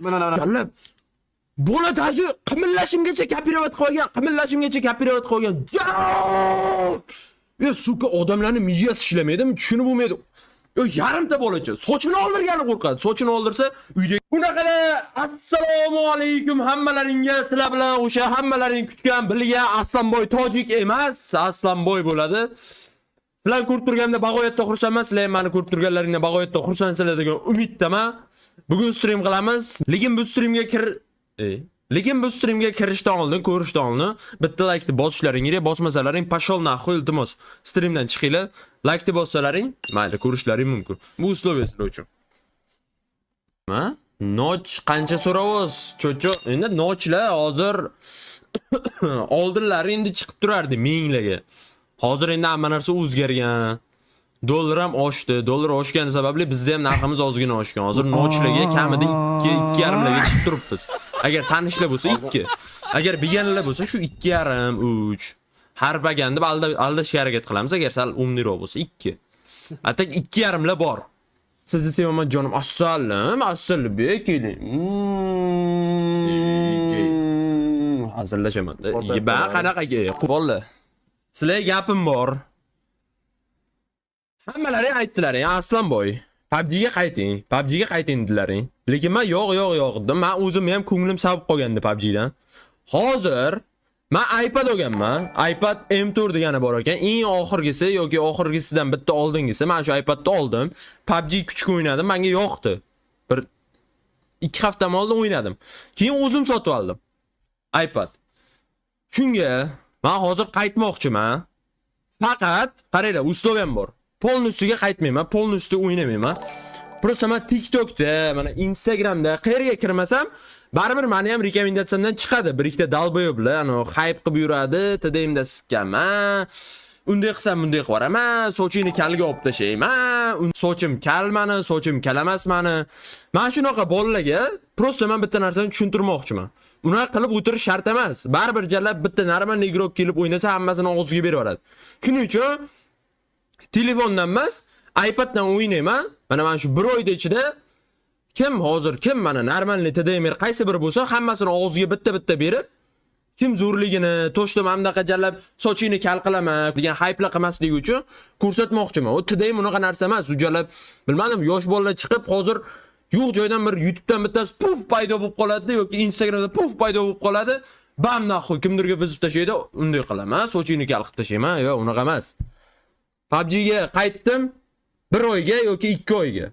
Mana. Jallab. Bola tashi qimillashimgacha gapirayotib qolgan. Yo, suka odamlarning miyasi ishlamaydi, tushunib bo'lmaydi. Yo, yarimta bolacha sochini oldirgani qo'rqadi. Sochini oldirsa uyda. Bunaqada assalomu alaykum hammalaringga. Sizlar bilan o'sha hammalaring kutgan, bilgan Aslanboy tojik emas, Aslanboy bo'ladi. Sizlar ko'rib turganda bag'oyatda xursandman. Sizlar meni ko'rib turganlaringdan bag'oyatda xursandsilar degan umiddaman. Bugun stream qilamiz. Lekin bu streamga kirishdan oldin, ko'rishdan oldin bitta like-ni bosishlaring kerak. Bosmasalaring pashol naxoy iltimos. Streamdan chiqinglar. Like-ni bossalaring, mayli ko'rishlaring mumkin. Bu uslubiy sizlar uchun. Ha? Noch qancha so'ravoz? Cho'choq. Endi nochlar hozir oldinlari endi chiqib turardi minglarga. Hozir endi hamma narsa o'zgargan. Dollar ham oshdi. Dollar oshgani sababli bizda ham narximiz ozgina oshgan. Hozir nochlarga kamida 2.5 larga chiqib turibmiz. Agar tanishlar bo'lsa 2. Agar bilganlar bo'lsa shu 2.5, 3. Har baganda aldashga harakat qilamiz. Agar sal umniroq bo'lsa 2. Atak 2.5 lar bor. Sizni sevaman jonim. Assalbek keling. Hazırlashaman. Ba qanaqaga? Qo'lli. Sizlarga gapim bor. Hammalari aytdilar, Aslanboy. PUBG'ga qayting dedilaring. Lekin men yo'q dedim. Men o'zim ham ko'nglim savib qolgandi PUBG'dan. Hozir men iPad olganman. iPad M4 degani bor ekan. Eng oxirgisi yoki oxirgisidan bitta oldingisi. Men shu iPadni oldim. PUBG kuchga o'ynadim, menga yoqdi. Bir 2 hafta oldin o'ynadim. Keyin o'zim sotib oldim. iPad. Shunga men hozir qaytmoqchiman. Faqat qaranglar, uslovim bor. Polnustiga qaytmayman, polnusti o'ynamayman. Просто men TikTokda, mana Instagramda qayerga kirmasam, baribir meni ham rekomendatsiyamdan chiqadi. Bir ikkita dalboyoblar, ano hype qilib yuradi, tdmda sikkaman. Unday qilsam, bunday qilib boraman, sochini kalga olib tashlayman. Sochim kalmani, sochim kalamas meni. Men shunaqa bolalarga просто men bitta narsani tushuntirmoqchiman. Unaqa qilib o'tirish shart emas. Baribir jallab bitta normal igrok kelib o'ynasa, hammasini og'ziga berib yuboradi. Shuning uchun telefondan emas, iPaddan o'ynayman. Mana men shu 1 oyda ichida kim mana normalniy TDMR qaysi biri bo'lsa, hammasini og'ziga bitta berib, kim zo'rligini, to'shdim hamdaqa jallab sochini kal qilaman degan hype'lar qilmasligi uchun ko'rsatmoqchiman. O TDM unaqa narsa emas. U jallab bilmadim, yosh bolalar chiqib hozir yo'q joydan bir YouTubedan bittasi puf paydo bo'lib qoladi yoki Instagramda puf paydo bo'lib qoladi. Bam naxoy kimdirga vizib tashlaydi, unday qilaman, sochini kal qilib tashlayman. Yo'q, unaqa emas. PUBG'ga qaytdim 1 oyga yoki 2 oyga.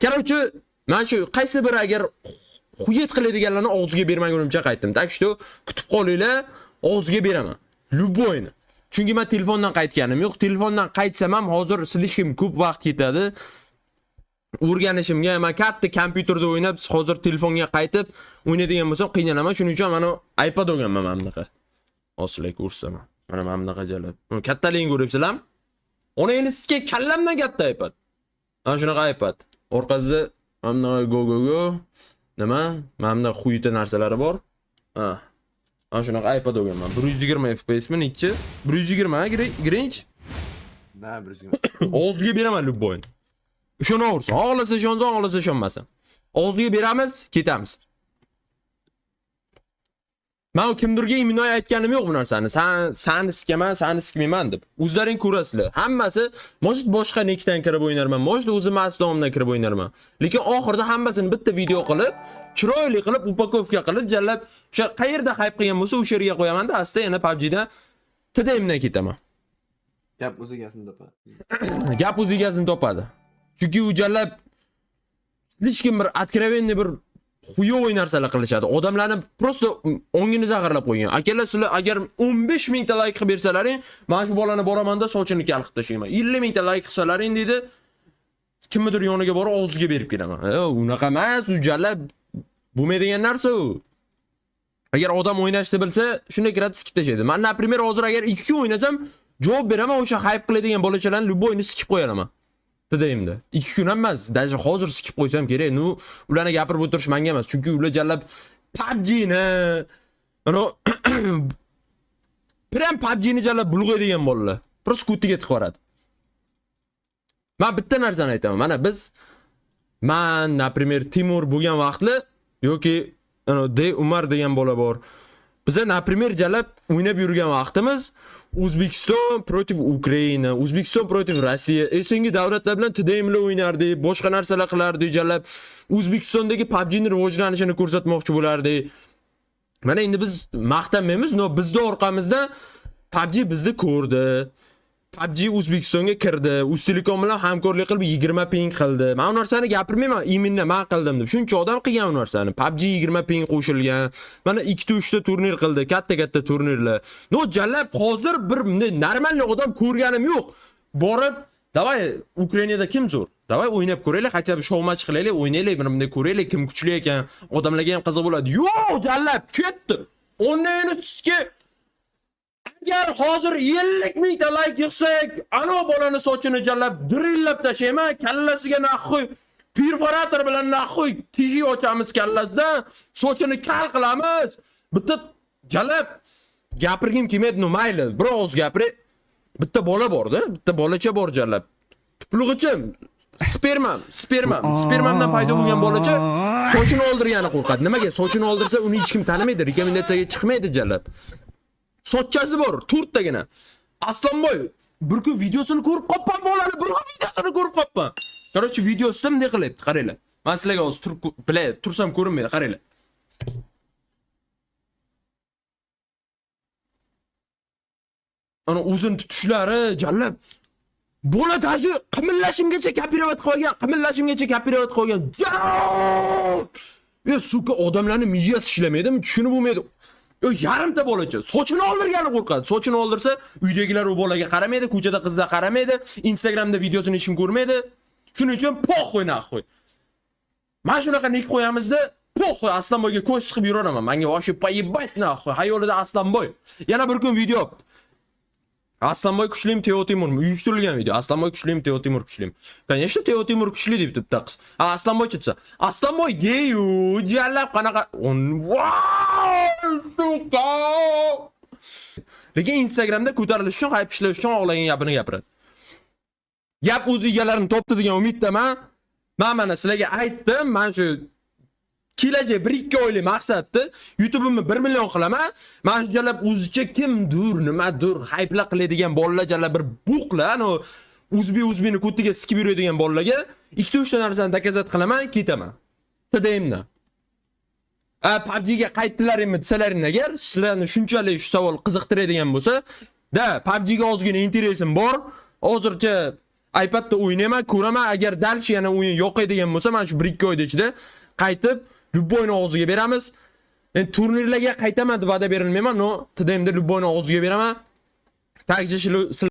Короче, men shu qaysi bir agar xuyet qiladiganlarni og'ziga bermagunimcha qaytdim. Tak что kutib qolinglar, og'ziga beraman. Любойni. Chunki men telefondan qaytganim yo'q. Telefondan qaytsam ham hozir silishim ko'p vaqt ketadi. O'rganishimga men katta kompyuterda o'ynab, hozir telefonga qaytib o'ynaydigan bo'lsam qiynalaman. Shuning uchun men iPad olganman mana bunaqa. Oslar ko'rsaman. Mana bunaqa jalab. Kattaligini ko'ryapsizlarmi? Ona endi sizga kallamdan katta iPad. Mana shunaqa iPad. Orqasida mana go. Nima? Mana quyita narsalari bor. Ha. Mana shunaqa iPad olganman. 120 FPS mi nechi? 120 Grinch? Na, 120. O'ziga beraman любой. Ishonaversin. Xohlasa ishonsa, xohlasa ishonmasin. O'ziga beramiz, ketamiz. Men kimdirga iminoy aytganim yo'q bu narsani. Seni sikaman, seni sikmayman deb. O'zlaring ko'rasizlar. Hammasi mo'jit boshqa nekdan kirib o'ynarman, mo'jit o'zim asdomdan kirib o'ynarman. Lekin oxirida hammasini bitta video qilib, chiroyli qilib, upakovka qilib, jallab, o'sha qayerda hype qilgan bo'lsa, o'sha yerga qo'yaman-da, asta yana PUBG'dan TDMdan ketaman. Gap o'zigasini topadi. Gap o'zigasini topadi. Chunki u jallab hech kim bir откровенный bir xuyovoy narsalar qilishadi. Odamlarni просто ongini zag'irlab qo'ygan. Akalar sizlar agar 15 ming ta like qilib bersalaring, men shu bolani boramanda sochini kal qilib tashlayman. 50 ming ta like qilsalaring dedi, kimdir yoniga borib og'ziga berib kelaman. Unaqa emas, u jallab bo'lmaydigan narsa u. Agar odam o'ynashni bilsa, shunday kiradi sikib tashlaydi. Men, например, hozir agar 2 kun o'ynasam, javob beraman, o'sha hype qiladigan bolachalarni любойni sikib qo'yaman. TDMda 2 kun emas, даже hozir sikib qo'ysam kerak. Nu ularni gapirib o'tirish menga emas, chunki ular jallab PUBG'ni, mana prям PUBG'ni jallab bulg'aydigan bolalar. Просто kutiga tiqib yoradi. Men bitta narsani aytaman. Mana biz men, например, Timur bo'lgan vaqtda yoki De Umar degan bola bor. Biza например jalab o'ynab yurgan vaqtimiz O'zbekiston protiv Ukraina, O'zbekiston protiv Rossiya, esengi davlatlar bilan TDM'li o'ynardik, boshqa narsalar qilardik jalab. O'zbekistondagi PUBG ning rivojlanishini ko'rsatmoqchi bo'lardik. Mana endi biz maqtanmaymiz, no bizning orqamizda PUBG bizni ko'rdi. PUBG O'zbekistonga kirdi. Uztelecom bilan hamkorlik qilib 20 ping qildi. Men u narsani gapirmayman, iminni men qildim deb. Shuncha odam qilgan u narsani. PUBG 20 ping qo'shilgan. Mana 2-3 ta turnir qildi, katta-katta turnirlar. No jalab hozir bir normal odam ko'rganim yo'q. Borib, davay Ukrainada kim zo'r? Davay o'ynab ko'raylik, hatto show match qilaylik, o'ynaylik, bir bunday ko'raylik, kim kuchli ekan, odamlarga ham qiziq bo'ladi. Yo'q, jalab ketdi. Ondan sizga agar hozir 50 mingta like yig'sak, ana bolani sochini jalab, drillab tashlayman, kallasiga naxoy, perforator bilan naxoy tigi ochamiz kallasida, sochini kal qilamiz. Bitta jalab gapirgim kelmaydi, no mayli, biroz gapiray. Bitta bola bor-da, bitta bolacha bor jalab. Tuplug'ichim, spermamdan paydo bo'lgan bolacha sochini oldirgani qo'rqadi. Nimaga? Sochini oldirsa uni hech kim tanimaydi, rekomendatsiyaga chiqmaydi jalab. Sochchasi bor, 4 tagina. Aslanboy, bir kun videosini ko'rib qopman bolani, bir kun videosini ko'rib qopman. Короче, videosida bunday qilyapti, qaranglar. Men sizlarga hozir tursam ko'rinmaydi, qaranglar. Ana o'zin tutishlari jallab. Bola daji qimillashimgacha kapirovot qo'ygan. Yo, suka odamlarning miyasi ishlamaydimi? Tushunib bo'lmaydi. Yo, yarimta bolacha sochini oldirgani qo'rqadi. Sochini oldirsa, uydagilar u bolaga qaramaydi, ko'chada qizlar qaramaydi, Instagramda videosini hech kim ko'rmaydi. Shuning uchun po'xo'y naxo'y. Men shunaqa nik qo'yamizda, po'xo'y Aslanboyga ko'z tiqib yuraveraman. Menga voshi poyibbat naxo'y. Hayolida Aslanboy. Yana bir kun video olibdi. Aslanboy kuchlim, Teo Timur uyushtirilgan video. Aslanboy kuchlim, Teo Timur kuchlim. Конечно, Teo Timur kuchli deb bitta qiz. Aslanboy chitsa. Aslanboy geyu, jallab qanaqa suka. Lekin Instagramda ko'tarilish uchun, hype ishlash uchun o'g'lagan gapini gapiradi. Gap o'z egalarini topdi degan umiddaman. Men mana sizlarga aytdim, men shu kelajak 1-2 oylik maqsadni YouTube'imni 1 million qilaman. Men shu jalab o'zicha kimdir, nimadir hype'lar qiladigan bolalar jalab bir buqlar, ano o'zbekni ko'tiga sikib yuradigan bolalarga 2-3 ta narsani takazat qilaman, ketaman. TDMdan. PUBG ga qaytdilaringmi desalaring agar, sizlarni shunchalik shu savol qiziqtiradigan bo'lsa, da PUBG ga ozgina interesim bor. Hozircha iPadda o'ynayman, ko'raman. Agar dalsh yana o'yin yoqaydigan bo'lsa, men shu 1-2 oyda ichida qaytib Lubboyni og'ziga beramiz. Endi turnirlarga qaytaman deb va'da berilmayman, no TDMda Lubboyni og'ziga beraman. Takji